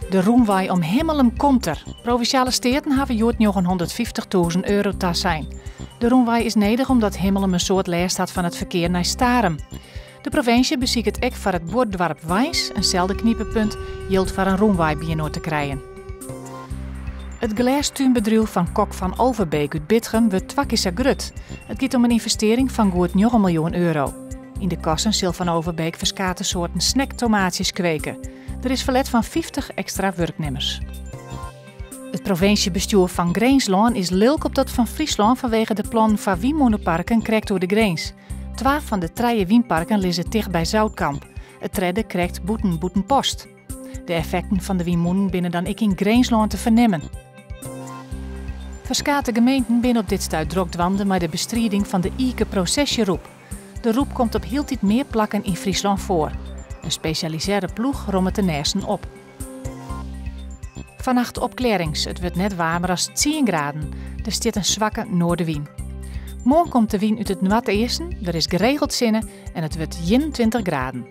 De roemwei om Himmelum komt er. Provinciale steden hebben jood nog €150.000 tas zijn. De roemwei is nedig omdat Himmelum een soort lijst had van het verkeer naar Starum. De provincie beziekt ook voor het boorddorp Wijs, eenzelfde kniepenpunt, hield voor een roemwei binnen te krijgen. Het glastuinbedrijf van Kok van Overbeek uit Bitgem wordt 2 keer zo groot. Het gaat om een investering van goed €9 miljoen. In de kassen zal Van Overbeek verschillende soorten snacktomaatjes kweken. Er is verlet van 50 extra werknemers. Het provinciebestuur van Greenslaan is lulk op dat van Friesland vanwege de plan van wienmonoparken krijgt door de Greens. 2 van de 3 wienparken liggen dicht bij Zoutkamp. Het derde krijgt boeten post. De effecten van de wienmoenen binnen dan ik in Greenslaan te vernemen. Verschillende gemeenten binnen op dit stuit drokdwamden met de bestrijding van de Ike-processieroep. De roep komt op heel tijd meer plakken in Friesland voor. Een specialiseerde ploeg rommelt de nersen op. Vannacht opklarings. Het wordt net warmer als 10 graden. Er zit een zwakke noordenwind. Morgen komt de wind uit het noordesten, er is geregeld zinnen en het wordt 21 graden.